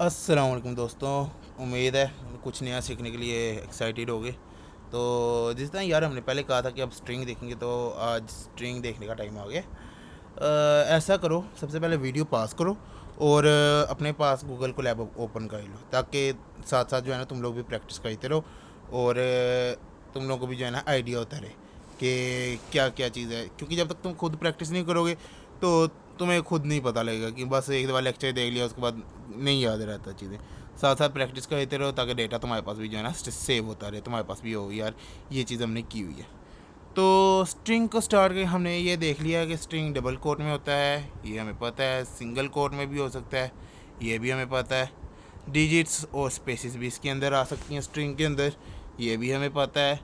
अस्सलाम वालेकुम दोस्तों। उम्मीद है कुछ नया सीखने के लिए एक्साइटेड होगे। तो जिस तरह यार हमने पहले कहा था कि अब स्ट्रिंग देखेंगे, तो आज स्ट्रिंग देखने का टाइम आ गया। ऐसा करो, सबसे पहले वीडियो पास करो और अपने पास गूगल को लैब ओपन कर लो, ताकि साथ साथ जो है ना तुम लोग भी प्रैक्टिस करते रहो और तुम लोगों को भी जो है ना आइडिया होता रहे कि क्या क्या चीज़ है। क्योंकि जब तक तुम खुद प्रैक्टिस नहीं करोगे तो तुम्हें खुद नहीं पता लगेगा कि बस एक दफ़ा लेक्चर देख लिया उसके बाद नहीं याद रहता चीज़ें। साथ साथ प्रैक्टिस करते रहो ताकि डेटा तुम्हारे पास भी जो है ना सेव होता रहे, तुम्हारे पास भी हो यार ये चीज़ हमने की हुई है। तो स्ट्रिंग को स्टार्ट करके हमने ये देख लिया कि स्ट्रिंग डबल कोट में होता है, ये हमें पता है। सिंगल कोट में भी हो सकता है, ये भी हमें पता है। डिजिट्स और स्पेसिस भी इसके अंदर आ सकती हैं स्ट्रिंग के अंदर, ये भी हमें पता है।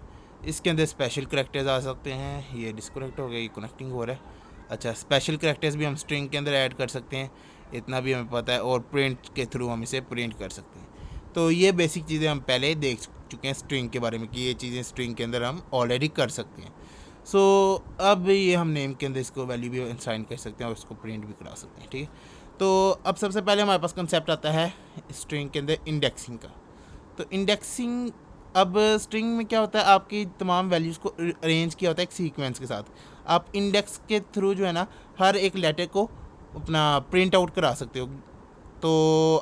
इसके अंदर स्पेशल करैक्टर्स आ सकते हैं, ये डिस्कनेक्ट हो गया, ये कनेक्टिंग हो रहा है। अच्छा, स्पेशल करैक्टर्स भी हम स्ट्रिंग के अंदर ऐड कर सकते हैं, इतना भी हमें पता है। और प्रिंट के थ्रू हम इसे प्रिंट कर सकते हैं। तो ये बेसिक चीज़ें हम पहले देख चुके हैं स्ट्रिंग के बारे में कि ये चीज़ें स्ट्रिंग के अंदर हम ऑलरेडी कर सकते हैं। सो अब ये हम नेम के अंदर इसको वैल्यू भी असाइन कर सकते हैं और इसको प्रिंट भी करा सकते हैं, ठीक है। तो अब सबसे पहले हमारे पास कंसेप्ट आता है स्ट्रिंग के अंदर इंडेक्सिंग का। तो इंडेक्सिंग, अब स्ट्रिंग में क्या होता है, आपकी तमाम वैल्यूज़ को अरेंज किया होता है एक सीक्वेंस के साथ। आप इंडेक्स के थ्रू जो है ना हर एक लेटर को अपना प्रिंट आउट करा सकते हो। तो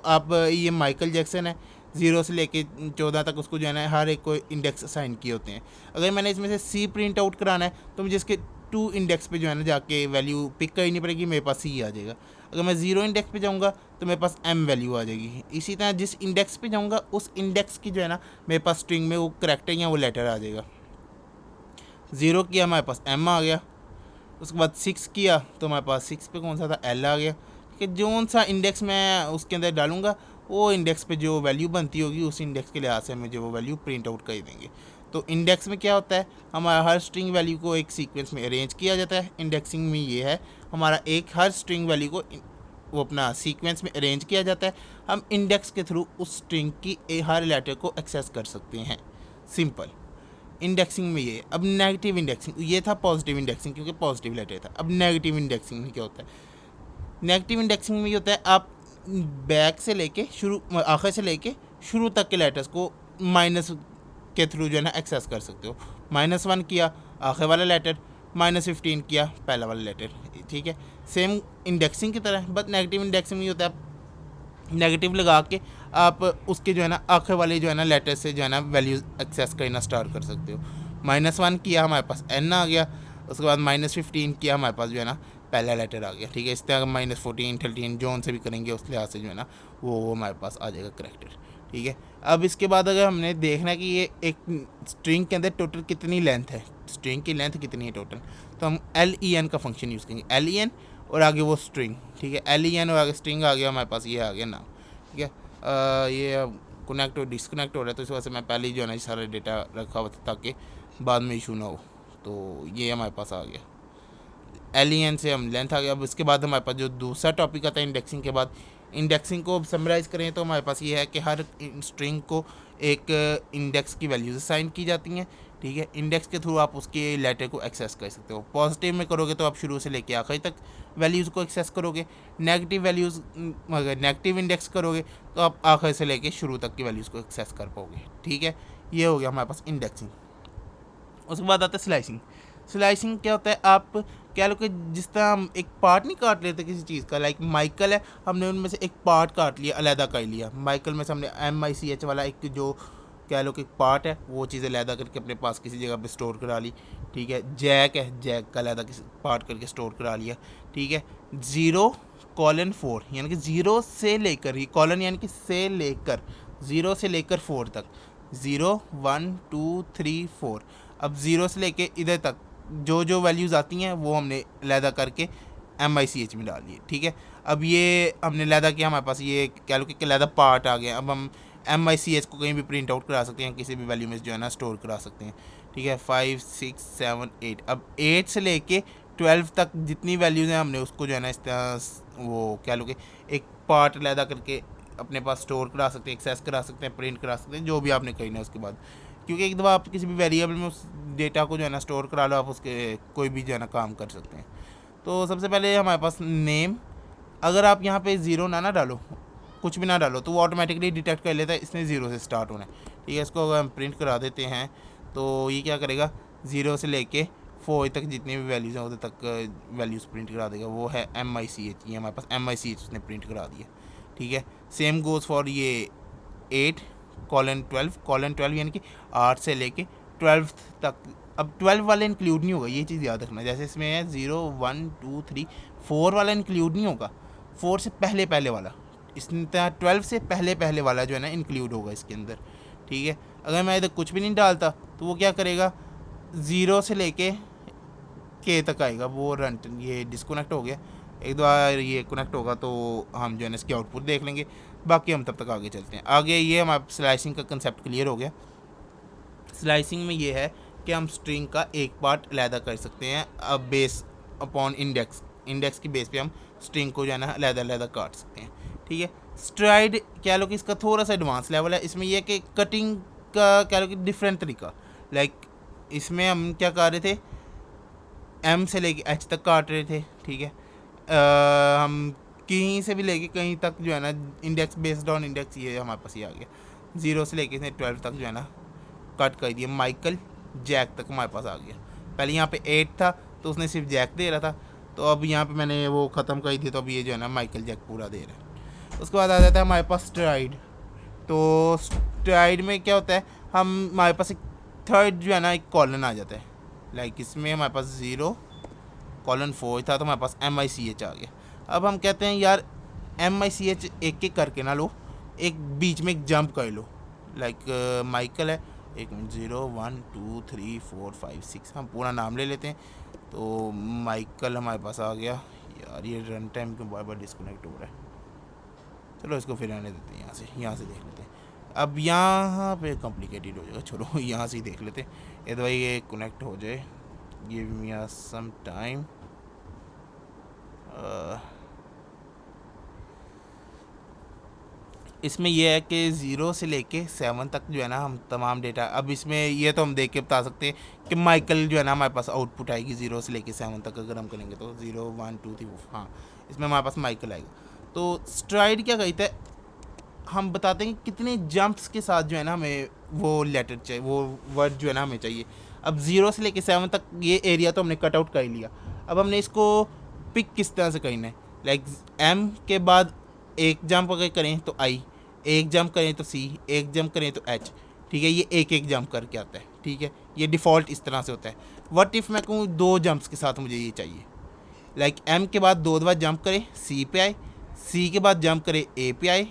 आप ये माइकल जैक्सन है, 0 से लेके 14 तक, उसको जो है ना हर एक को इंडेक्स असाइन किए होते हैं। अगर मैंने इसमें से सी प्रिंट आउट कराना है तो मुझे इसके 2 इंडेक्स पे जो है ना जाके वैल्यू पिक करनी पड़ेगी, मेरे पास सी आ जाएगा। अगर मैं 0 इंडेक्स पे जाऊँगा तो मेरे पास एम वैल्यू आ जाएगी। इसी तरह जिस इंडेक्स पे जाऊँगा उस इंडेक्स की जो है ना मेरे पास स्ट्रिंग में वो करैक्टर या वो लेटर आ जाएगा। 0 किया, हमारे पास एम आ गया। उसके बाद 6 किया तो हमारे पास 6 पे कौन सा था, एल आ गया। कि जो सा इंडेक्स मैं उसके अंदर डालूंगा वो इंडेक्स पे जो वैल्यू बनती होगी उस इंडेक्स के लिहाज से मुझे वो वैल्यू प्रिंट आउट कर देंगे। तो इंडेक्स में क्या होता है, हमारा हर स्ट्रिंग वैल्यू को एक सीक्वेंस में अरेंज किया जाता है। इंडेक्सिंग में ये है, हमारा एक हर स्ट्रिंग वैल्यू को वो अपना सीक्वेंस में अरेंज किया जाता है। हम इंडेक्स के थ्रू उस स्ट्रिंग की हर लेटर को एक्सेस कर सकते हैं। सिंपल। इंडेक्सिंग में ये। अब नेगेटिव इंडेक्सिंग, ये था पॉजिटिव इंडेक्सिंग क्योंकि पॉजिटिव लेटर था। अब नेगेटिव इंडेक्सिंग में क्या होता है, नेगेटिव इंडेक्सिंग में ये होता है, आप बैक से लेके शुरू, आखिर से लेके शुरू तक के लेटर्स को माइनस के थ्रू जो है ना एक्सेस कर सकते हो। -1 किया आखिर वाला लेटर, -15 किया पहला वाला लेटर, ठीक है। सेम इंडेक्सिंग की तरह, बट नेगेटिव इंडेक्सिंग में होता है नेगेटिव लगा के आप उसके जो है ना आखिर वाले जो है ना लेटर से जो है ना वैल्यूज एक्सेस करना स्टार्ट कर सकते हो। -1 किया हमारे पास एन आ गया, उसके बाद -15 किया हमारे पास जो है ना पहला लेटर आ गया, ठीक है। इस तरह -14 13 जोन से भी करेंगे उस लिहाज से जो है ना वो हमारे पास आ जाएगा करेक्टर, ठीक है। अब इसके बाद अगर हमने देखना है कि ये एक स्ट्रिंग के अंदर टोटल कितनी लेंथ है, स्ट्रिंग की लेंथ कितनी है टोटल, तो हम LEN का फंक्शन यूज़ करेंगे। LEN और आगे वो स्ट्रिंग, ठीक है। LEN और आगे स्ट्रिंग आ गया हमारे पास, ये आ गया नाम, ठीक है। ये कनेक्ट और डिसकनेक्ट हो रहा है तो इस वजह से मैं पहले ही जो है ना सारा डेटा रखा हुआ था ताकि बाद में इशू ना हो। तो ये हमारे पास आ गया, LEN से हम लेंथ आ गया। अब इसके बाद हमारे पास जो दूसरा टॉपिक आता है इंडेक्सिंग के बाद, इंडेक्सिंग को समराइज़ करें तो हमारे पास ये है कि हर स्ट्रिंग को एक इंडेक्स की वैल्यूज असाइन की जाती हैं, ठीक है। इंडेक्स के थ्रू आप उसके लेटर को एक्सेस कर सकते हो। पॉजिटिव में करोगे तो आप शुरू से लेके आखिर तक वैल्यूज़ को एक्सेस करोगे। नेगेटिव वैल्यूज़, अगर नेगेटिव इंडेक्स करोगे तो आप आखिर से लेके शुरू तक की वैल्यूज़ को एक्सेस कर पाओगे, ठीक है। ये हो गया हमारे पास इंडेक्सिंग। उसके बाद आता है स्लाइसिंग। स्लाइसिंग क्या होता है, आप क्या लो कि जिस तरह हम एक पार्ट नहीं काट लेते किसी चीज़ का, लाइक माइकल है, हमने उनमें से एक पार्ट काट लिया, अलहदा कर लिया। माइकल में से हमने MICH वाला एक जो क्या लो कि एक पार्ट है वो चीज़ अलहदा करके अपने पास किसी जगह पे स्टोर करा ली, ठीक है। जैक है, जैक का अलहदा किसी पार्ट करके स्टोर करा लिया, ठीक है। 0:4 यानी कि 0 से लेकर, ही कॉलन यानी कि से लेकर 0 से लेकर 4 तक, 0 1 2 3 4। अब 0 से लेके इधर तक जो जो वैल्यूज़ आती हैं वो हमने अलहदा करके MICH में डाल लिए, ठीक है। अब ये हमने अलहदा किया, हमारे पास ये कह लो कि अलहदा पार्ट आ गया। अब हम MICH को कहीं भी प्रिंट आउट करा सकते हैं, किसी भी वैल्यू में जो है ना स्टोर करा सकते हैं, ठीक है। 5 6 7 8, अब 8 से लेके 12 तक जितनी वैल्यूज़ हैं हमने उसको जो है ना इस तरह वो कह लो कि एक पार्ट अलहदा करके अपने पास स्टोर करा सकते हैं, एक्सेस करा सकते हैं, प्रिंट करा सकते हैं, जो भी आपने करना है उसके बाद। क्योंकि एक दफ़ा आप किसी भी वेरिएबल में उस डेटा को जो है ना स्टोर करा लो, आप उसके कोई भी जो है ना काम कर सकते हैं। तो सबसे पहले हमारे पास नेम, अगर आप यहाँ पे 0 ना डालो, कुछ भी ना डालो तो वो ऑटोमेटिकली डिटेक्ट कर लेता है इसने 0 से स्टार्ट होना है। ठीक है, इसको अगर हम प्रिंट करा देते हैं तो ये क्या करेगा, 0 से लेके 4 तक जितनी भी वैल्यूज़ हैं उधर तक वैल्यूज़ प्रिंट करा देगा। वो है MICH, ये हमारे पास MICH उसने प्रिंट करा दिया। ठीक है, सेम गोज़ फॉर ये 8:12 यानी कि 8 से लेके 12 तक। अब 12 वाला इंक्लूड नहीं होगा, ये चीज़ याद रखना। जैसे इसमें है 0 1 2 3, 4 वाला इंक्लूड नहीं होगा, 4 से पहले पहले वाला, इसमें 12 से पहले पहले वाला जो है ना इंक्लूड होगा इसके अंदर। ठीक है, अगर मैं इधर कुछ भी नहीं डालता तो वो क्या करेगा, 0 से लेके के तक आएगा। वो रन ये डिस्कनेक्ट हो गया, एक बार ये कनेक्ट होगा तो हम जो है ना इसकी आउटपुट देख लेंगे। बाकी हम तब तक आगे चलते हैं। आगे ये हमारा स्लाइसिंग का कंसेप्ट क्लियर हो गया। स्लाइसिंग में ये है कि हम स्ट्रिंग का एक पार्ट अलहदा कर सकते हैं, अब बेस अपॉन इंडेक्स की बेस पे हम स्ट्रिंग को जो है ना अलहदा काट सकते हैं। ठीक है, स्ट्राइड कह लो कि इसका थोड़ा सा एडवांस लेवल है। इसमें यह कि कटिंग का कह लो कि डिफरेंट तरीका, लाइक इसमें हम क्या कर रहे थे, M से लेके H तक काट रहे थे। ठीक है, हम कहीं से भी लेके कहीं तक जो है ना इंडेक्स बेस्ड ऑन इंडेक्स, ये हमारे पास ये आ गया। 0 से लेके 12 तक जो है ना कट कर दिया। माइकल जैक तक हमारे पास आ गया। पहले यहाँ पे 8 था तो उसने सिर्फ जैक दे रहा था, तो अब यहाँ पे मैंने वो ख़त्म कर दी, तो अब ये जो है ना माइकल जैक पूरा दे रहा है। उसके बाद आ जाता है हमारे पास स्ट्राइड। तो स्ट्राइड में क्या होता है, हमारे पास एक थर्ड जो है ना एक कॉलन आ जाता है। लाइक इसमें हमारे पास 0:4 था तो हमारे पास MICH आ गया। अब हम कहते हैं यार MICH एक एक करके ना लो, एक बीच में एक जंप कर लो। लाइक माइकल है, 0 1 2 3 4 5 6, हम पूरा नाम ले लेते हैं। तो माइकल हमारे पास आ गया। यार ये रन टाइम के बार बार डिस्कनेक्ट हो रहा है, चलो इसको फिर आने देते हैं। यहाँ से देख लेते हैं। अब यहाँ पे कॉम्प्लिकेटेड हो जाएगा, चलो यहाँ से ही देख लेते हैं। ये भाई ये कनेक्ट हो जाए, गिव मी सम टाइम। इसमें यह है कि 0 से लेके 7 तक जो है ना हम तमाम डेटा, अब इसमें ये तो हम देख के बता सकते हैं कि माइकल जो है ना हमारे पास आउटपुट आएगी 0 से लेके 7 तक। अगर हम करेंगे तो 0 1 2 3 हाँ, इसमें हमारे पास माइकल आएगा। तो स्ट्राइड क्या कहता है, हम बताते हैं कि कितने जंप्स के साथ जो है ना हमें वो लेटर चाहिए, वो वर्ड जो है ना हमें चाहिए। अब 0 से लेके 7 तक ये एरिया तो हमने कट आउट कर लिया। अब हमने इसको पिक किस तरह से करना है, लाइक M के बाद एक जंप अगर करें तो I, एक जंप करें तो C, एक जंप करें तो H। ठीक है, ये एक एक जंप करके आता है। ठीक है, ये डिफ़ॉल्ट इस तरह से होता है। व्हाट इफ़ मैं कहूँ 2 जंप्स के साथ मुझे ये चाहिए, लाइक M के बाद 2 दफ़ा जंप करे C पे आए, C के बाद जंप करे A पे आए,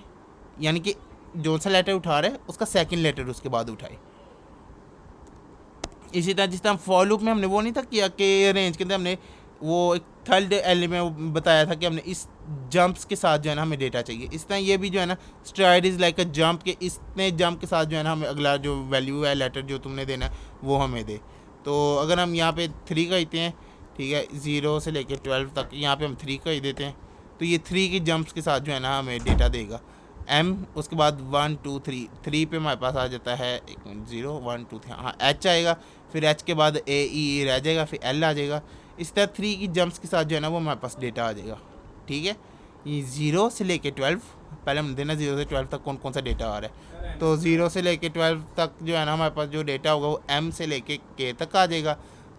यानी कि जो सा लेटर उठा रहा है उसका सेकंड लेटर उसके बाद उठाए। इसी तरह जिस तरह फॉर लूप में हमने वो नहीं था किया कि रेंज के अंदर हमने वो एक थर्ड एलिमेंट बताया था कि हमने इस जंप्स के साथ जो है ना हमें डेटा चाहिए। इस तरह ये भी जो है ना STRIDE is like a jump के, इतने जंप के साथ जो है ना हमें अगला जो वैल्यू है लेटर जो तुमने देना है वो हमें दे। तो अगर हम यहाँ पे 3 कहते हैं, ठीक है, 0 से लेकर 12 तक, यहाँ पे हम 3 कह देते हैं, तो ये 3 के जंप्स के साथ जो है ना हमें डेटा देगा। M उसके बाद 1 2 3 पे हमारे पास आ जाता है 0 1 2 3, हाँ H आएगा, फिर H के बाद A E रह जाएगा, फिर L आ जाएगा। इस तरह 3 की जंप्स के साथ जो है ना वो हमारे पास डेटा आ जाएगा। ठीक है, ये 0 से लेके 12, पहले हम देना 0 से 12 तक कौन कौन सा डेटा आ रहा है। तो 0 से लेके 12 तक जो है ना हमारे पास जो डेटा होगा वो M से लेके K तक आ जाएगा।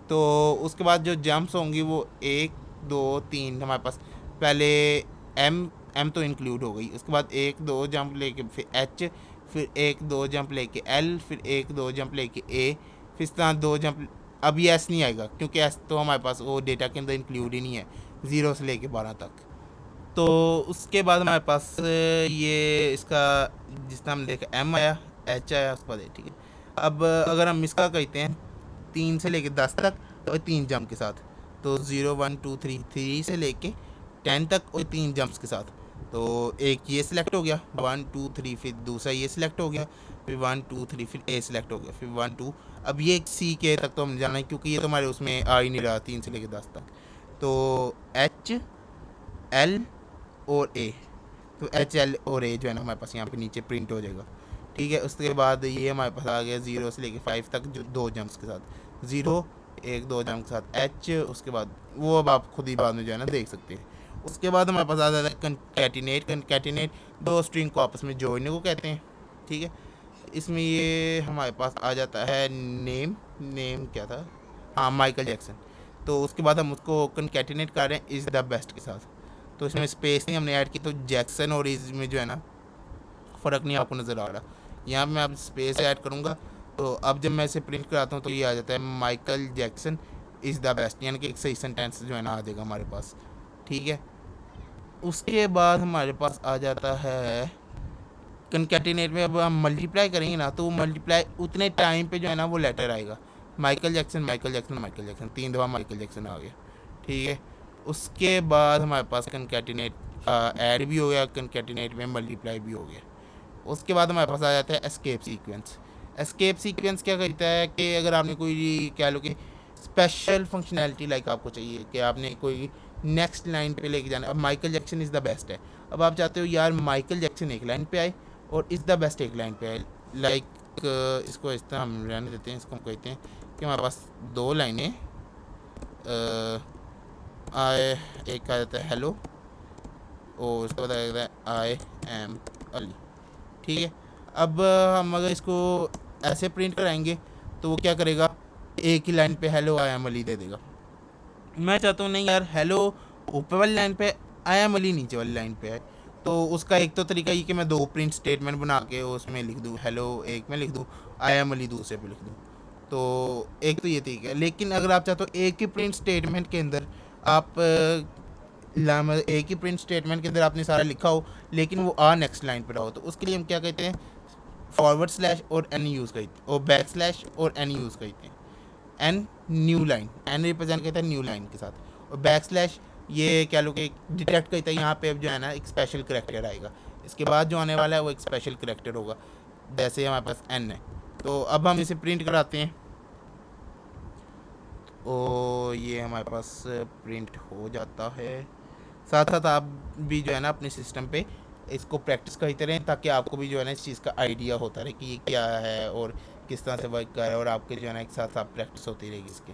तो उसके बाद जो जंप्स होंगी वो 1 2 3 हमारे पास, पहले M तो इंक्लूड हो गई, उसके बाद 1 2 जंप लेके फिर H, फिर 1 2 जंप लेके L, फिर 1 2 जंप लेके A, फिर इस तरह 2 जंप। अब ये S नहीं आएगा क्योंकि S तो हमारे पास वो डेटा के अंदर इंक्लूड ही नहीं है 0 से लेके 12 तक। तो उसके बाद हमारे पास ये इसका जिस तरह हमने देखा M आया, H आया, उसके बाद ठीक है। अब अगर हम इसका कहते हैं 3 से लेके 10 तक तो 3 जंप के साथ, तो 0 1 2 3 से लेके 10 तक और 3 जंप्स के साथ। तो एक ये सिलेक्ट हो गया 1 2 3, फिर दूसरा ये सिलेक्ट हो गया, फिर 1 2 3, फिर A सिलेक्ट हो गया, फिर 1 2। अब ये C के तक तो हम जाना है क्योंकि ये तो हमारे उसमें आ ही नहीं रहा 3 से लेकर 10 तक। तो H L और A, तो H L और A जो है ना हमारे पास यहाँ पे नीचे प्रिंट हो जाएगा। ठीक है, उसके बाद ये हमारे पास आ गया 0 से लेकर 5 तक जो 2 जंप्स के साथ, 0 1 2 जंप के साथ H, उसके बाद वो अब आप खुद ही बाद में जो है ना देख सकते हैं। उसके बाद हमारे पास आ जाता है कंकैटिनेट। कंकैटिनेट दो स्ट्रिंग को आपस में जोड़ने को कहते हैं, ठीक है। इसमें ये हमारे पास आ जाता है नेम, नेम क्या था, हाँ माइकल जैक्सन। तो उसके बाद हम उसको कंकैटिनेट कर रहे हैं इज़ द बेस्ट के साथ। तो इसमें स्पेस नहीं हमने ऐड की, तो जैक्सन और इज़ में जो है ना फ़र्क नहीं आपको नज़र आ रहा। यहाँ मैं अब स्पेस ऐड करूँगा, तो अब जब मैं इसे प्रिंट कराता हूँ तो ये आ जाता है Michael Jackson is the best, यानी कि एक सही सेंटेंस जो है ना आ जाएगा हमारे पास, ठीक है। उसके बाद हमारे पास आ जाता है कंकैटिनेट में। अब हम मल्टीप्लाई करेंगे ना, तो मल्टीप्लाई उतने टाइम पे जो है ना वो लेटर आएगा, Michael Jackson Michael Jackson Michael Jackson, 3 दफ़ा माइकल जैक्सन आ गया, ठीक है। उसके बाद हमारे पास कंकैटिनेट ऐड भी हो गया, कंकैटिनेट में मल्टीप्लाई भी हो गया। उसके बाद हमारे पास आ जाता है एस्केप सीक्वेंस। एस्केप सीक्वेंस क्या कहता है कि अगर आपने कोई कह लो कि स्पेशल फंक्शनैलिटी लाइक आपको चाहिए कि आपने कोई नेक्स्ट लाइन पे लेके जाना, अब Michael Jackson is the best है, अब आप चाहते हो यार माइकल जैक्सन एक लाइन पे आए और इज़ द बेस्ट एक लाइन पे आए, लाइक इसको इस तरह हम रहने देते हैं, इसको हम कहते हैं कि हमारे पास 2 लाइनें आए, एक आ जाता है हेलो और उसके बाद आ जाता है आई एम अली, ठीक है। अब हम अगर इसको ऐसे प्रिंट कराएंगे तो वो क्या करेगा, एक ही लाइन पे हेलो आई एम अली दे देगा। मैं चाहता हूँ नहीं यार हेलो ऊपर वाली लाइन पे, आई एम अली नीचे वाली लाइन पे है, तो उसका एक तो तरीका ये कि मैं 2 प्रिंट स्टेटमेंट बना के उसमें लिख दूँ हेलो एक में लिख दूँ, आई एम अली दूसरे पे लिख दूँ, तो एक तो ये तरीका है। लेकिन अगर आप चाहते हो एक ही प्रिंट स्टेटमेंट के अंदर आप एक ही प्रिंट स्टेटमेंट के अंदर आपने सारा लिखा हो लेकिन वो नेक्स्ट लाइन पर हो, तो उसके लिए हम क्या कहते हैं, फॉरवर्ड स्लैश और एन यूज़ करते हैं, और बैक स्लैश और एन यूज़ करते हैं। N new line, n represent करता है न्यू लाइन के साथ, और बैक स्लैश ये क्या लो कि डिटेक्ट करता है यहाँ पे अब जो है ना एक स्पेशल करेक्टर आएगा, इसके बाद जो आने वाला है वो एक स्पेशल करेक्टर होगा, जैसे हमारे पास एन है। तो अब हम इसे प्रिंट कराते हैं, और ये हमारे पास प्रिंट हो जाता है। साथ साथ आप भी जो है ना अपने सिस्टम पे इसको प्रैक्टिस करते रहें ताकि आपको भी जो है ना इस चीज़ का आइडिया होता रहे कि ये क्या है और किस तरह से वर्क कर रहा है, और आपके जो है ना एक साथ साथ प्रैक्टिस होती रहेगी इसके,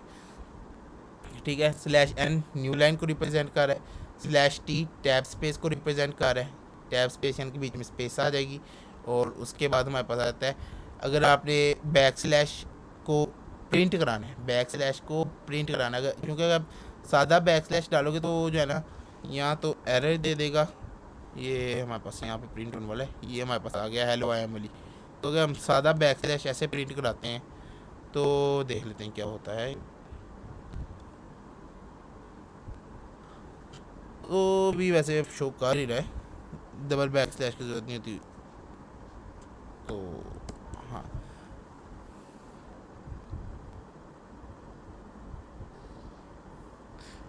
ठीक है। स्लैश एन न्यू लाइन को रिप्रेजेंट कर रहा है, स्लैश टी टैब स्पेस को रिप्रेजेंट कर रहा है, टैब स्पेस यानी कि बीच में स्पेस आ जाएगी। और उसके बाद हमारे पास आता है अगर आपने बैक स्लैश को प्रिंट कराना है, बैक स्लैश को प्रिंट कराना है, क्योंकि अगर आप सादा बैक स्लैश डालोगे तो जो है ना यहाँ तो एरर दे देगा। ये हमारे पास यहाँ पे प्रिंट होने वाला है, ये हमारे पास आ गया हेलो आई एम अली। तो अगर हम सादा बैक स्लैश ऐसे प्रिंट कराते हैं तो देख लेते हैं क्या होता है। तो भी वैसे शो कर ही रहा है, डबल बैक स्लैश की ज़रूरत नहीं होती, तो हाँ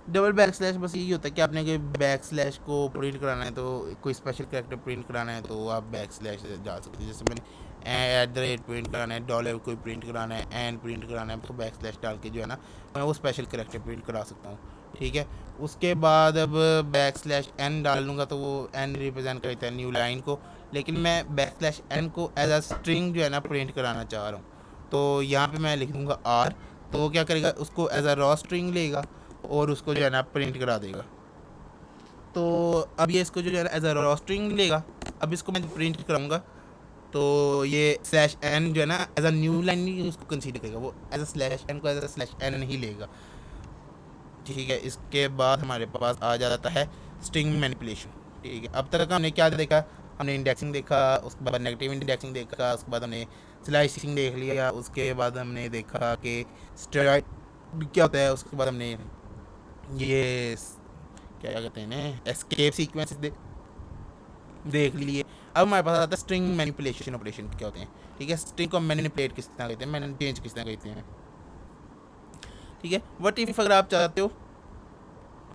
डबल बैक स्लैश बस यही होता है कि आपने बैक स्लैश को प्रिंट कराना है, तो कोई स्पेशल कैरेक्टर प्रिंट कराना है तो आप बैक स्लैश जा सकते हैं। जैसे मैंने एट द रेट प्रिंट कराना है, डॉलर कोई प्रिंट कराना है, एंड प्रिंट कराना है, तो बैक स्लैश डाल के जो है ना मैं वो स्पेशल कैरेक्टर प्रिंट करा सकता हूँ, ठीक है। उसके बाद अब बैक स्लैश एन डाल लूँगा तो वो एन रिप्रेजेंट करता है न्यू लाइन को, लेकिन मैं बैक स्लैश एन को एज अ स्ट्रिंग जो है ना प्रिंट कराना चाह रहा हूँ, तो यहाँ पे मैं लिख दूँगा आर, तो वो क्या करेगा उसको एज अ रॉ स्ट्रिंग लेगा और उसको जो है ना प्रिंट करा देगा। तो अब ये इसको जो है ना एज अ रॉ स्ट्रिंग लेगा, अब इसको मैं प्रिंट कराऊंगा तो ये स्लैश एन जो है ना एज अ न्यू लाइन नहीं उसको कंसीडर करेगा, वो एज अ स्लैश एन को एज अ स्लैश एन ही लेगा, ठीक है। इसके बाद हमारे पास आ जाता है स्ट्रिंग मैनिपुलेशन, ठीक है। अब तक हमने क्या देखा, हमने इंडेक्सिंग देखा, उसके बाद नेगेटिव इंडेक्सिंग देखा, उसके बाद हमने स्लाइसिंग देख लिया, उसके बाद हमने देखा कि स्टेरॉइड क्या होता है, उसके बाद हमने ये क्या कहते हैं ना एस्केप सीक्वेंस देख लिए। अब हमारे पास आता है स्ट्रिंग मैनिपुलेशन ऑपरेशन क्या होते हैं, ठीक है। स्ट्रिंग को मैनिपुलेट किस तरह कहते हैं, मैंने चेंज किस तरह कहते हैं, ठीक है। वट इफ अगर आप चाहते हो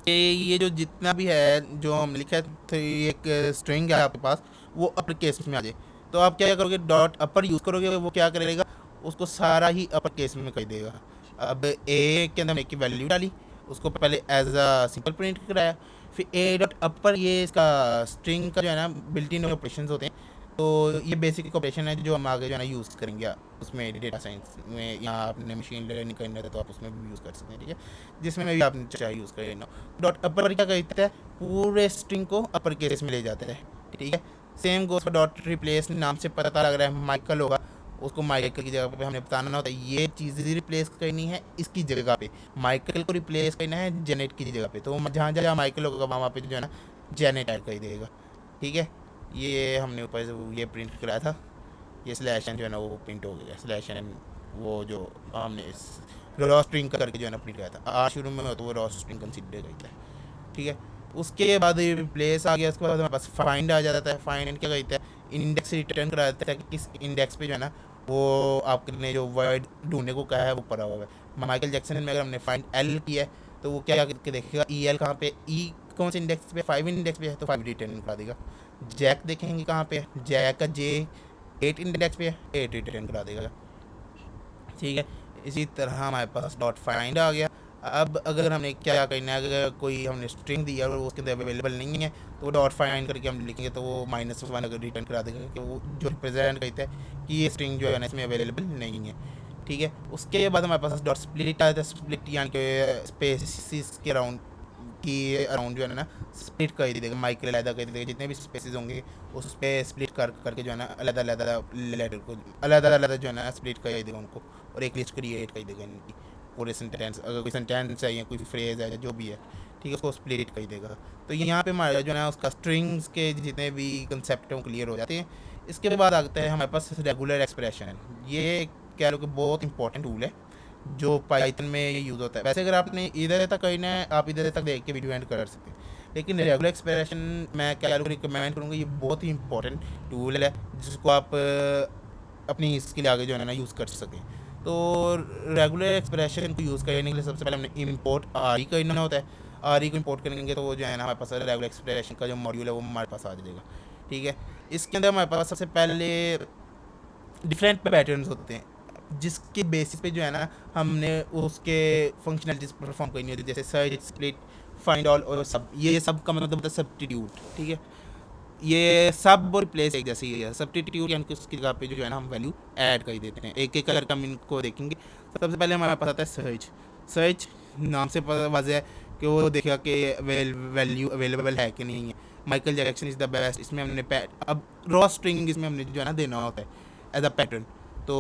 कि ये जो जितना भी है जो हमने लिखा है तो एक स्ट्रिंग है आपके पास वो अपर केस में आ जाए, तो आप क्या करोगे डॉट अपर यूज़ करोगे, वो क्या करेगा उसको सारा ही अपर केस में कर देगा। अब ए के अंदर हमने की वैल्यू डाली, उसको पहले एज अ सिंपल प्रिंट कराया, फिर ए डॉट अपर ये इसका स्ट्रिंग का जो है ना बिल्ट इन ऑपरेशंस होते हैं, तो ये बेसिक ऑपरेशन है जो हम आगे जो है ना यूज़ करेंगे उसमें डेटा साइंस में, या आपने मशीन लर्निंग करना है तो आप उसमें भी यूज़ कर सकते हैं, ठीक है, जिसमें भी आपने चाहे यूज़ कर लेना। डॉट अपर क्या कहता है, पूरे स्ट्रिंग को अपर केस में ले जाता है, ठीक है। Same goes for dot replace, नाम से पता लग रहा है माइकल होगा, उसको माइकल की जगह पे हमने बताना होता है ये चीज़ रिप्लेस करनी है इसकी जगह पे, माइकल को रिप्लेस करना है जेनेट की जगह पे, तो जहाँ जहाँ माइकल होगा वहाँ पे जो है ना जेनेट ऐड कर देगा, ठीक है। ये हमने ऊपर से ये प्रिंट कराया था, ये स्लैश एन जो है ना वो प्रिंट हो गया, स्लैश एन वो जो हमने रॉ स्ट्रिंग करके जो है ना प्रिंट कराया था, आज शुरू में हो तो वो रॉ स्ट्रिंग कंसिडर करता है, ठीक है। उसके बाद रिप्लेस आ गया, उसके बाद हमारे पास फाइंड आ जाता है। फाइंड क्या कहता है, इंडेक्स रिटर्न करा देता है कि किस इंडेक्स पे जो है ना वो आपने जो वर्ड ढूंढने को कहा है वो पड़ा हुआ है। माइकल जैक्सन में अगर हमने फाइंड एल किया है तो वो क्या करके देखेगा, ई एल कहाँ पे, ई कौन से इंडेक्स पे, 5 इंडेक्स पे है तो 5 रिटर्न करा देगा। जैक देखेंगे कहाँ पे, जैक का जे 8 इंडेक्स पे है, 8 रिटर्न करा देगा, ठीक है। इसी तरह हमारे पास डॉट फाइंड आ गया। अब अगर हमने क्या करना है, अगर कोई हमने स्ट्रिंग दिया और उसके अंदर अवेलेबल नहीं है तो डॉट फाइंड करके हम लिखेंगे तो वो -1 अगर रिटर्न करा देगा कि वो जो रिप्रेजेंट करता है कि ये स्ट्रिंग जो है ना इसमें अवेलेबल नहीं है, ठीक है। उसके बाद हमारे पास डॉट स्प्लिट आता है, स्प्लिट यानी कि स्पेसिस के अराउंड की अराउंड जो है ना स्प्लिट कर देगा, माइक्रो अलग कर देगा, जितने भी स्पेसिस होंगे उस पर स्प्लिट करके जो है ना अलग अलग लेटर को अलग अलग जो है ना स्प्लिट कर देगा उनको, और एक लिस्ट क्रिएट कर देगा इनकी पूरे सेंटेंस, अगर कोई सेंटेंस है या कोई फ्रेज है जो भी है, ठीक है, उसको स्प्लिट कर देगा। तो यहाँ पे हमारा जो है ना उसका स्ट्रिंग्स के जितने भी कंसेप्ट हैं वो क्लियर हो जाते हैं। इसके बाद आते हैं हमारे पास रेगुलर एक्सप्रेशन, ये कह लो कि बहुत इंपॉर्टेंट टूल है जो पाइथन में ये यूज़ होता है। वैसे अगर आपने इधर तक करना है आप इधर तक देख के वीडियो एंड कर सकते हैं, लेकिन रेगुलर एक्सप्रेशन मैं क्या रिकमेंड करूँगा, ये बहुत ही इंपॉर्टेंट टूल है जिसको आप अपनी स्किल आगे जो है ना यूज़ कर सकें। तो रेगुलर एक्सप्रेशन को यूज़ करने के लिए सबसे पहले हमने इम्पोर्ट आर ई करना होता है। आर ई को इम्पोर्ट करेंगे तो वो जो है ना हमारे पास रेगुलर एक्सप्रेशन का जो मॉड्यूल है वो हमारे पास आ जाएगा, ठीक है। इसके अंदर हमारे पास सबसे पहले डिफरेंट पैटर्न्स होते हैं जिसके बेसिस पे जो है ना हमने उसके फंक्शनलिटीज परफॉर्म करनी होती है, जैसे सर्च, स्प्लिट, फाइंड ऑल और सब। ये सब का मतलब होता है सब्स्टिट्यूट, ठीक है। ये सब और रिप्लेस एक जैसे ही है। सब्स्टिट्यूट यानी कि उसकी जगह पे जो है ना हम वैल्यू ऐड कर देते हैं। एक एक करके हम इनको देखेंगे। सबसे पहले हमारे पास आता है सर्च। सर्च नाम से पता वाज़ह है कि वो देखेगा कि वैल्यू अवेलेबल है कि नहीं है। Michael Jackson is the best, इसमें हमने अब रॉ स्ट्रिंग इसमें हमने जो है ना देना होता है एज अ पैटर्न। तो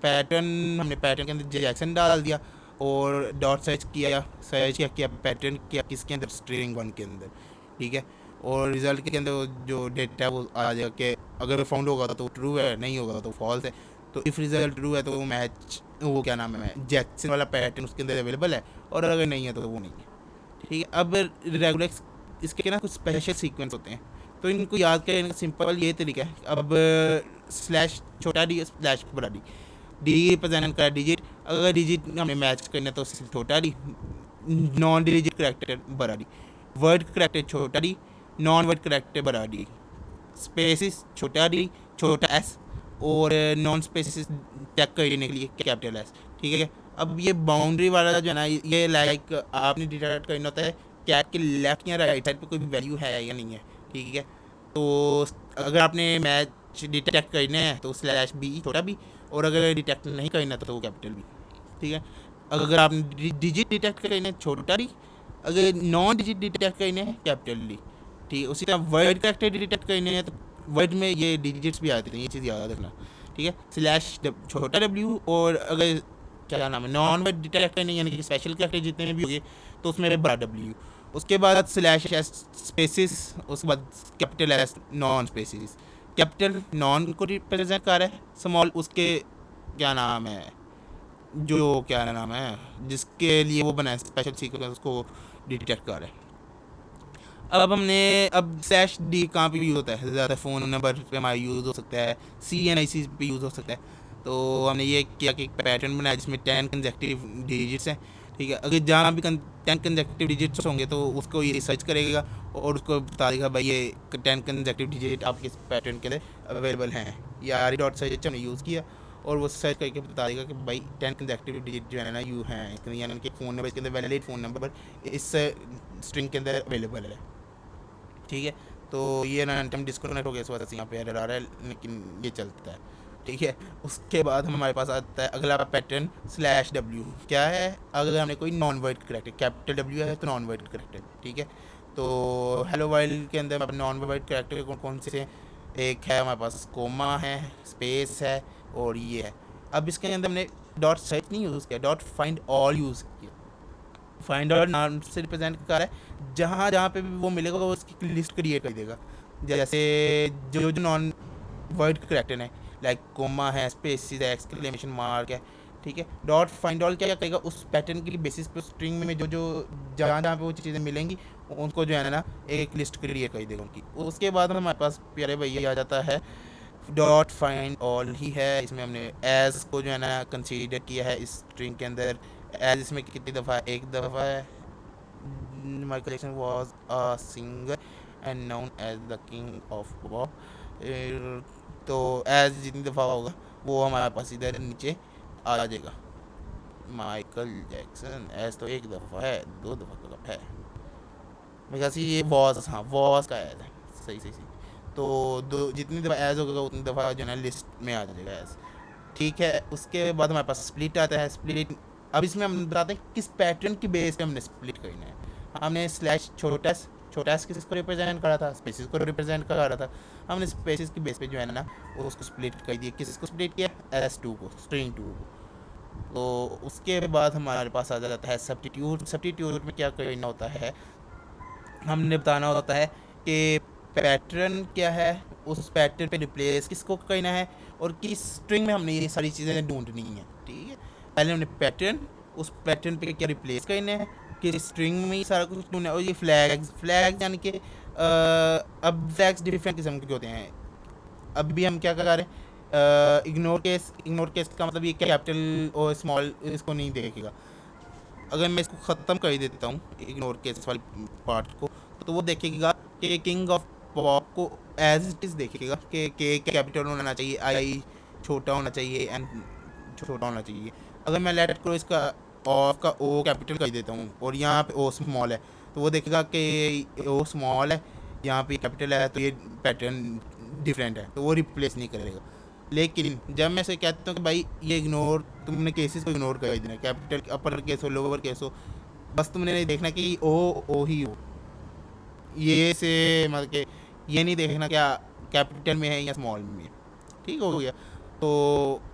पैटर्न हमने पैटर्न के अंदर जैक्सन डाल दिया और डॉट सर्च किया पैटर्न किया किसके अंदर, स्ट्रिंग 1 के अंदर, ठीक है। और रिजल्ट के अंदर जो डेटा है वो आ जाएगा कि अगर फाउंड होगा तो ट्रू है, नहीं होगा तो फॉल्स है। तो इफ़ रिजल्ट ट्रू है तो वो मैच, वो क्या नाम है, जैक्सन वाला पैटर्न उसके अंदर अवेलेबल है, और अगर नहीं है तो वो नहीं है, ठीक है। अब रेगुलर इसके ना कुछ स्पेशल सीक्वेंस होते हैं, तो इनको याद करने का सिंपल ये तरीका है। अब स्लैश छोटा डी स्लैश बड़ा डी, डी रिप्रेजेंट करा डिजिट, अगर डिजिट हमें मैच करना तो छोटा डी, नॉन डिजिट करेक्टर बड़ा डी, वर्ड करेक्टर छोटा डी, नॉन वर्ड करेक्टर बड़ा डी, स्पेसिस छोटा डी छोटा एस, और नॉन स्पेसिस चेक करने के लिए कैपिटल एस, ठीक है। अब ये बाउंड्री वाला जो है ना ये लाइक आपने डिटेक्ट करना होता है कैट के लेफ्ट या राइट साइड पे कोई भी वैल्यू है या नहीं है, ठीक है। तो अगर आपने मैच डिटेक्ट करना है तो स्लैश बी छोटा बी, और अगर डिटेक्ट नहीं करना तो वो कैपिटल बी, ठीक है। अगर आपने डिजिट डिटेक्ट करना है छोटा डी, अगर नॉन डिजिट डिटेक्ट करने हैं कैपिटल डी, ठीक है। उसी तरह वर्ड करेक्टर डिटेक्ट करने हैं तो वर्ड में ये डिजिट्स भी आते हैं, ये चीज़ याद रखना, ठीक है। स्लैश छोटा डब्ल्यू, और अगर क्या नाम है नॉन वर्ड डिटेक्ट करने यानी कि स्पेशल करेक्टर जितने भी होंगे तो उसमें बड़ा डब्ल्यू, उसके बाद स्लैश एस स्पेसिस, उसके बाद capital s non spaces. Capital non को रिप्रेजेंट कर रहा है, स्मॉल उसके क्या नाम है जो क्या नाम है जिसके लिए वो बना है स्पेशल सीक्वेंस उसको डिटेक्ट कर रहा है। अब हमने अब स्लैश डी कहाँ पे यूज़ होता है, ज़्यादा फ़ोन नंबर पे हमारा यूज़ हो सकता है, CNIC पे यूज़ हो सकता है। तो हमने ये किया कि एक पैटर्न बनाया जिसमें 10 कंसेक्यूटिव डिजिट्स हैं, ठीक है। अगर जहाँ भी 10 कंसेक्यूटिव डिजिट्स होंगे तो उसको ये रिसर्च करेगा और उसको बता देगा भाई ये 10 कंसेक्यूटिव डिजिट आपके इस पैटर्न के लिए अवेलेबल हैं। या RE.search हमने यूज़ किया और वो सर्च करके बता देगा कि भाई 10 कंसेक्यूटिव डिजिट जो है ना यू हैं, यानी उनके फ़ोन नंबर के अंदर वैलिड फ़ोन नंबर इस स्ट्रिंग के अंदर अवेलेबल है, ठीक है। तो ये ना टाइम डिस्कनेक्ट हो गया, इस वजह से यहाँ पे एरर आ रहा है, लेकिन ये चलता है, ठीक है। उसके बाद हमारे पास आता है अगला पैटर्न /W। क्या है, अगर हमने कोई non word character, capital W है तो नॉन वर्ड करेक्टर, ठीक है। तो हेलो वर्ल्ड के अंदर नॉन वर्ड करेक्टर कौन कौन से हैं, एक है हमारे पास कोमा है, स्पेस है, और ये है। अब इसके अंदर हमने डॉट सर्च नहीं यूज़ किया, डॉट फाइंड ऑल यूज़ किया। फाइंड ऑल नाम से रिप्रेजेंट कर रहा है, जहाँ जहाँ पे भी वो मिलेगा वो उसकी लिस्ट क्रिएट कर देगा। जैसे जो जो नॉन वर्ड करेक्टर है, लाइक कोमा है, स्पेसिस है, एक्सक्लेमेशन मार्क है, ठीक है। डॉट फाइंड ऑल क्या करेगा, उस पैटर्न की बेसिस पे स्ट्रिंग में जो जो जहाँ जहाँ पे वो चीज़ें मिलेंगी उनको जो है ना एक लिस्ट क्रिएट कर देगा उनकी। उसके बाद हमारे पास प्यारे भैया आ जाता है डॉट फाइंड ऑल ही है। इसमें हमने एज को जो है ना कंसीडर किया है इस स्ट्रिंग के अंदर। एज इसमें कितनी दफ़ा, एक दफ़ा है। माई Jackson was a singer and known as the king of pop. तो एज जितनी दफ़ा होगा वो हमारे पास इधर नीचे आ जाएगा। माइकल जैक्सन एज तो एक दफ़ा है, दो दफ़ा कब है मेरे ख्याल ये वॉज, हाँ वॉज का एज है, सही सही सही। तो दो जितनी दफ़ा एज होगा उतनी दफ़ा जो है ना लिस्ट में आ जाएगा एज, ठीक है। उसके बाद हमारे पास स्प्लिट आता है। स्प्लिट अब इसमें हम बताते हैं किस पैटर्न की बेस पे हमने स्प्लिट करना है। हमने स्लैश छोटा एस किसको रिप्रेजेंट करा था, स्पेसिस को रिप्रेजेंट करा रहा था। हमने स्पेसिस की बेस पे जो है ना उसको स्प्लिट कर दिया। किसको स्प्लिट किया, S2 को, स्ट्रिंग 2 को। तो उसके बाद हमारे पास आ जाता है सब्स्टिट्यूट। सब्स्टिट्यूट में क्या करना होता है, हमने बताना होता है कि पैटर्न क्या है, उस पैटर्न पे रिप्लेस किसको करना है, और किस स्ट्रिंग में हमने ये सारी चीज़ें ढूंढनी है, ठीक है। पहले हमने पैटर्न, उस पैटर्न पे क्या रिप्लेस करना है, किस स्ट्रिंग में ये सारा कुछ ढूंढना है। और ये फ्लैग्स यानी कि अब फ्लैग्स डिफरेंट किस्म के होते हैं। अब भी हम क्या कर रहे हैं, इग्नोर केस का मतलब ये कैपिटल और स्मॉल इसको नहीं देखेगा। अगर मैं इसको ख़त्म कर देता हूँ इग्नोर केस वाली पार्ट को, तो वो देखेगा कि किंग ऑफ पॉप को एज इट इज़ देखेगा कि के कैपिटल होना चाहिए, आई छोटा होना चाहिए, एन छोटा होना चाहिए। अगर मैं लेट करो इसका ऑफ का ओ कैपिटल कर देता हूँ और यहाँ पे ओ स्मॉल है, तो वो देखेगा कि ओ स्मॉल है, यहाँ पे कैपिटल है, तो ये पैटर्न डिफरेंट है, तो वो रिप्लेस नहीं करेगा। लेकिन जब मैं से कहता हूँ कि भाई ये इग्नोर, तुमने केसेस को इग्नोर कर देना, कैपिटल अपर केस हो लोअर केस हो, बस तुमने नहीं देखना कि ओ ही हो, ये से मतलब कि ये नहीं देखना क्या कैपिटल में है या स्मॉल में है, ठीक हो गया। तो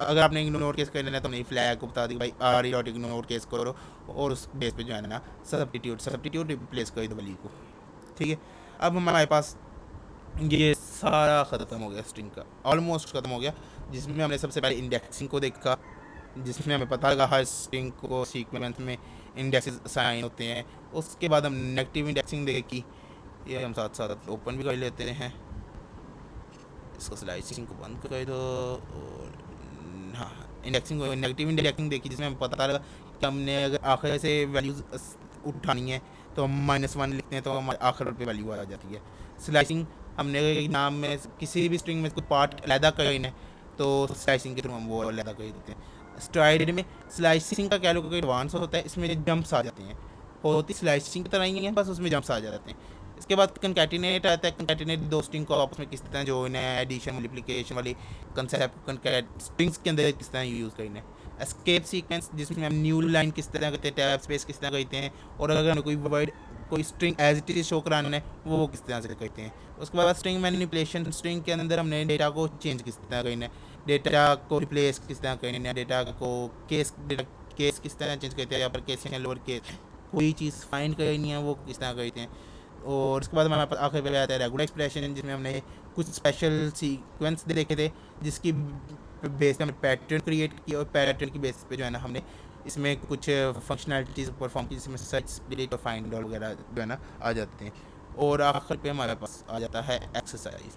अगर आपने इग्नोर केस करना है तो नहीं, फ्लैग को बता दी भाई आर डॉट इग्नोर केस करो, और उस बेस पे जो है ना सब्स्टिट्यूट रिप्लेस कर दो वैल्यू को, ठीक है। अब हमारे पास ये सारा ख़त्म हो गया, स्ट्रिंग का ऑलमोस्ट ख़त्म हो गया, जिसमें हमने सबसे पहले इंडेक्सिंग को देखा, जिसमें हमें पता लगा हर स्ट्रिंग को सीक्वेंस में इंडेक्सेस असाइन होते हैं। उसके बाद हम नेगेटिव इंडेक्सिंग देखी, ये हम साथ साथ ओपन भी कर लेते हैं। इसको स्लाइसिंग को बंद कर दो, और हाँ इंडेक्सिंग को नेगेटिव इंडेक्सिंग देखी, जिसमें हमें पता लगा कि हमने अगर आखिर से वैल्यूज़ उठानी है तो हम -1 लिखते हैं तो हमारे आखिर पे वैल्यू आ जाती है। स्लाइसिंग हमने नाम में किसी भी स्ट्रिंग में कुछ पार्ट अलहदा करना है तो स्लाइसिंग के थ्रू हम वो अलहदा कर देते हैं। स्ट्राइड में स्लाइसिंग का क्या लोग एडवांस होता है, इसमें जंप्स आ जाते हैं, होती स्लाइसिंग की तरह ही है, बस उसमें जंप्स आ जाते हैं। इसके बाद कंकैटिनेट आता है। कंकैटिनेट दो स्ट्रिंग को आपस में किस तरह जोड़ना है, एडिशन मल्टीप्लिकेशन वाली कंसेप्ट स्ट्रिंग्स के अंदर किस तरह यूज़ करना है। एस्केप सीक्वेंस जिसमें हम न्यू लाइन किस तरह करते हैं, टैब स्पेस किस तरह करते हैं, और अगर हमें कोई वर्ड कोई string as it is show कराना है वो किस तरह से करते हैं। उसके बाद स्ट्रिंग मैनिपुलेशन, स्ट्रिंग के अंदर हमने डेटा को चेंज किस तरह करना है, डेटा को रिप्लेस किस तरह करना है, डेटा केस किस तरह चेंज करते हैं, या पर केस या लोअर केस कोई चीज़ फाइंड करनी है वो किस तरह करते हैं। और उसके बाद हमारे पास आखिर पे आता है रेगुलर एक्सप्रेशन, जिसमें हमने कुछ स्पेशल सीक्वेंस देखे थे जिसकी बेस पे हमने पैटर्न क्रिएट किया, और पैटर्न की बेस पे जो है ना हमने इसमें कुछ फंक्शनैलिटीज़ परफॉर्म की, जिसमें सर्च, स्प्लिट और फाइंड ऑल वगैरह जो है ना आ जाते हैं। और आखिर पे हमारे पास आ जाता है एक्सरसाइज।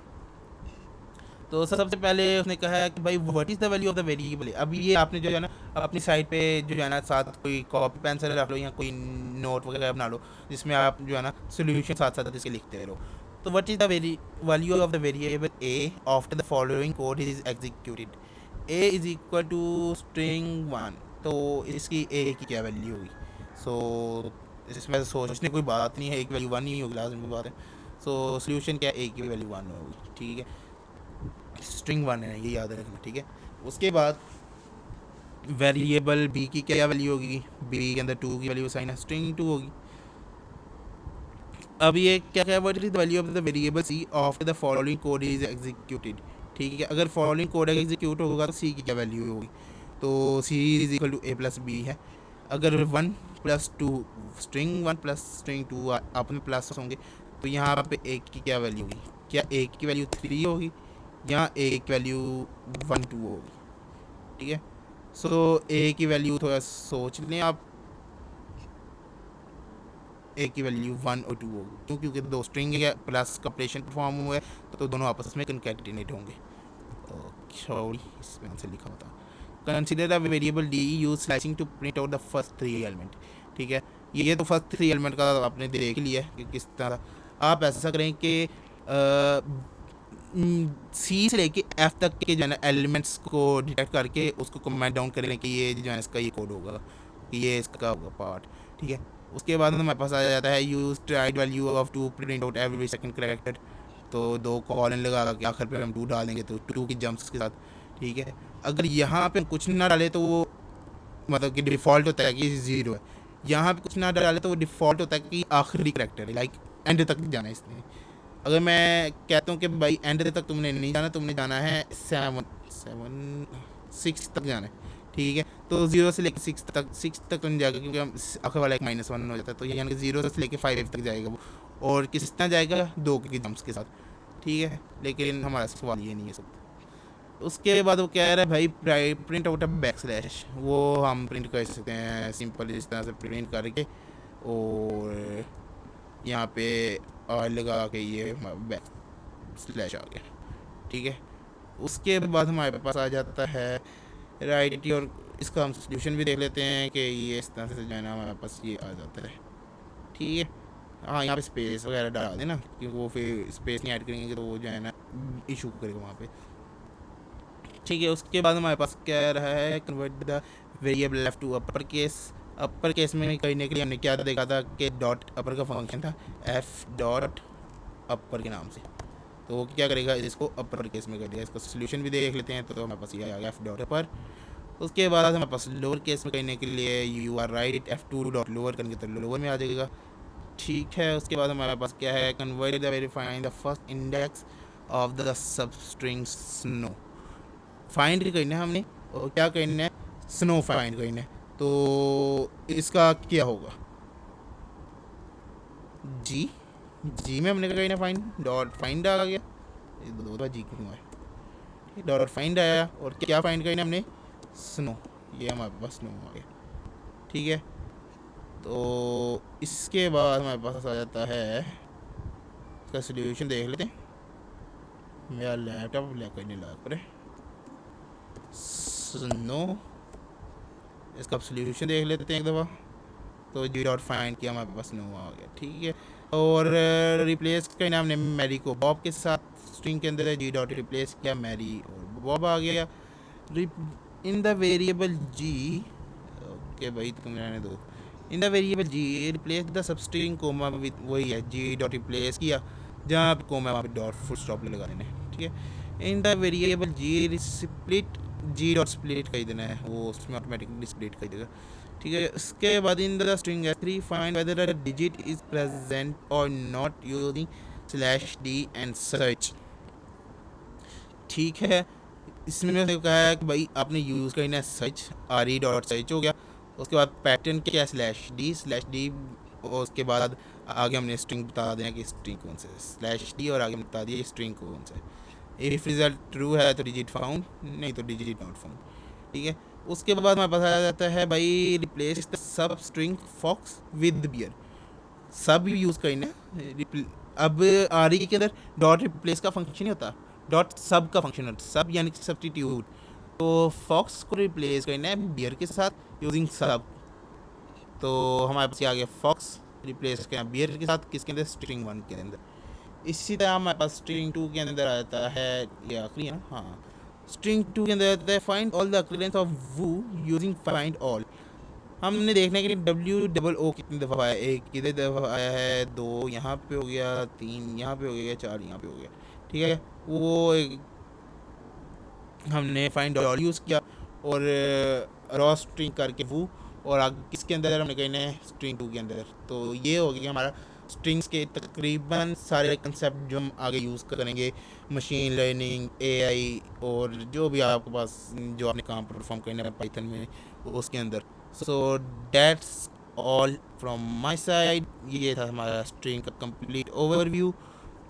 तो सबसे पहले उसने कहा है कि भाई what is the value of the variable. अब ये आपने जो है ना अपनी साइड पे जो है ना साथ कोई कॉपी पेंसिल रख लो या कोई नोट वगैरह बना लो, जिसमें आप जो है ना सोल्यूशन साथ साथ इसके लिखते रहो। तो what is the value of the variable a after the following code is executed. A is equal to string 1, तो इसकी ए की क्या वैल्यू होगी। सो इसमें सोचने कोई बात नहीं है, एक वैल्यू 1 ही होगी, लाजमी बात है। सो सोल्यूशन क्या है, ए की वैल्यू 1 होगी, ठीक है, स्ट्रिंग 1 है ये याद रखना, ठीक है। उसके बाद वेरिएबल बी की क्या वैल्यू होगी, बी के अंदर 2 की वैल्यू साइन है, स्ट्रिंग 2 होगी। अब ये क्या क्या, what is the value of the variable c after the following code is executed, ठीक है। अगर फॉलोइंग कोड एग्जीक्यूट होगा तो सी की क्या वैल्यू होगी, तो C is equal to A plus B है। अगर 1 प्लस 2 स्ट्रिंग 1 प्लस स्ट्रिंग 2 आपस में प्लस होंगे तो यहाँ पे ए की क्या वैल्यू होगी, क्या ए की वैल्यू 3 होगी या ए की वैल्यू 1 2 होगी, ठीक है। सो ए की वैल्यू थोड़ा सोच लें आप, ए की वैल्यू 1 और 2 होगी, क्यों, क्योंकि दो स्ट्रिंग है प्लस का ऑपरेशन परफॉर्म हुआ है तो दोनों आपस में कंकैटिनेट होंगे। सॉरी इसमें आंसर लिखा होता। Consider the variable d use slicing to print out the first 3 element, ठीक है। ये तो फर्स्ट 3 एलिमेंट का आपने देख लिया है कि किस तरह आप ऐसा करें कि सी से लेके एफ तक के जो है ना एलिमेंट्स को डिटेक्ट करके उसको कमेंट डाउन करें कि ये जो है इसका ये कोड होगा, कि ये इसका होगा पार्ट, ठीक है। उसके बाद हमारे पास आ जाता है use tried value of 2 print out every second character, तो 2 कॉलन लगा के आखिर पे हम 2 डाल देंगे तो 2 की जंप्स के साथ, ठीक है। अगर यहाँ पे कुछ ना डाले तो वो मतलब कि डिफ़ॉल्ट होता है कि 0 है, यहाँ पे कुछ ना डाले तो वो डिफ़ॉल्ट होता है कि आखिरी कैरेक्टर है, लाइक एंड तक जाना है इसने। अगर मैं कहता हूँ कि भाई एंड तक तुमने नहीं जाना, तुमने जाना है 6 तक जाना है, ठीक है। तो 0 से लेकर 6 तक तो नहीं जाएगा क्योंकि हम आखिर वाला एक -1 हो जाता है, तो यानी कि 0 से लेकर 5 तक जाएगा वो, और किस तरह जाएगा 2 के जम्प्स के साथ, ठीक है। लेकिन हमारा सवाल ये नहीं है सब। उसके बाद वो कह रहा है भाई प्रिंट आउट बैकस्लैश, वो हम प्रिंट कर सकते हैं सिंपल इस तरह से प्रिंट करके, और यहाँ पे और लगा के ये बैकस्लैश आ गया, ठीक है। उसके बाद हमारे पास आ जाता है राइट, और इसका हम सोल्यूशन भी देख लेते हैं कि ये इस तरह से जो है ना हमारे पास ये आ जाता है, ठीक है। हाँ यहाँ पे स्पेस वगैरह डाल देना क्योंकि वो फिर स्पेस नहीं ऐड करेंगे तो वो जो है ना इशू करेगा वहाँ पे, ठीक है। उसके बाद हमारे पास क्या रहा है, convert the variable left to upper case. Upper case में करने के लिए हमने क्या देखा था कि डॉट अपर का फंक्शन था एफ डॉट अपर के नाम से, तो वो क्या करेगा इसको अपर केस में कर दिया। इसका सोल्यूशन भी देख लेते हैं, तो हमारे पास ये आ गया एफ डॉट अपर। उसके बाद हमारे पास लोअर केस में करने के लिए you are write F2 dot lower करेंगे तो लोअर में आ जाएगा, ठीक है। उसके बाद हमारे पास क्या है, convert the verifying the first index of the sub string snow, find करना है हमने, और क्या करना है, स्नो फाइंड करना है। तो इसका क्या होगा, जी जी में हमने क्या करना, फाइंड डॉट फाइंड आ गया, दो बार जी क्यों है, डॉट फाइंड आया, और क्या फाइंड करना हमने, स्नो, ये हमारे पास स्नो आ गया, ठीक है। तो इसके बाद हमारे पास आ जाता है, इसका सोल्यूशन देख लेते हैं। मेरा लैपटॉप लेकर नहीं लगा करे, स्नो, इसका सोल्यूशन देख लेते हैं एक दफ़ा। तो जी डॉट फाइंड किया, हमारे पास स्नो आ गया, ठीक है। और रिप्लेस करना हमने मैरी को बॉब के साथ, स्ट्रिंग के अंदर है जी डॉट रिप्लेस किया मैरी और बॉब आ गया। In the variable g, okay भाई तुम रहने दो, in the variable g replace the substring comma with, वही है जी डॉट रिप्लेस किया, जहाँ पे कोमा वहाँ पे डॉट फुल स्टॉप लगा देना है, ठीक है। In the variable g split, g dot split कर देना है, वो उसमें ऑटोमेटिकली स्प्लिट कर देगा, ठीक है। उसके बाद in the string S3 find whether a digit is present और not using /d and search, ठीक है। इसमें मैंने कहा है कि भाई आपने यूज़ करना है सर्च, RE डॉट सर्च हो गया। उसके बाद पैटर्न क्या है /d, और उसके बाद आगे हमने स्ट्रिंग बता दें कि स्ट्रिंग कौन सा है /d, और आगे हमने बता दिया स्ट्रिंग कौन सा है। इफ रिजल्ट ट्रू है तो डिजिट फाउंड, नहीं तो डिजिट नॉट फाउंड, ठीक है। उसके बाद हमारे पास आ जाता है भाई replace the substring fox with bear, सब यूज़ करना है। अब RE के अंदर डॉट रिप्लेस का फंक्शन नहीं होता, डॉट सब का फंक्शन होता है, सब यानी कि सब्स्टिट्यूट। तो फॉक्स को रिप्लेस करना है बियर के साथ यूजिंग सब, तो हमारे पास आ गया फॉक्स रिप्लेस करना बियर के साथ, किसके अंदर, स्ट्रिंग 1 के अंदर। इसी तरह हमारे पास स्ट्रिंग 2 के अंदर आ जाता है, ये आखिरी है ना, हाँ, स्ट्रिंग 2 के अंदर आता है find all the occurrences of woo using find all. हमने देखने के लिए WOO कितनी दफ़ा आया, एक कितने दफ़ा आया है, 2 यहाँ पे हो गया, 3 यहाँ पे हो गया, 4 यहाँ पे हो गया, ठीक है। वो हमने फाइंड ऑल यूज़ किया और रॉ स्ट्रिंग करके वो, और आगे किसके अंदर हमने कहना है स्ट्रिंग 2 के अंदर। तो ये हो गया हमारा स्ट्रिंग्स के तकरीबन सारे कंसेप्ट जो हम आगे यूज़ करेंगे, मशीन लर्निंग, AI और जो भी आपके पास जो आपने काम परफॉर्म करना है पाइथन में उसके अंदर। So that's all from my side. ये था हमारा स्ट्रिंग का कंप्लीट ओवरव्यू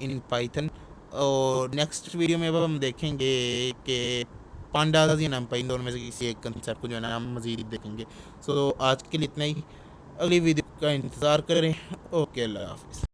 इन पाइथन। और नेक्स्ट वीडियो में अब हम देखेंगे कि पांडाज या नमपा, इन दोनों में से किसी एक कंसेप्ट को जो है ना हम मज़ीद देखेंगे। सो आज के लिए इतना ही, अगली वीडियो का इंतज़ार करें। ओके, अल्लाह हाफिज़।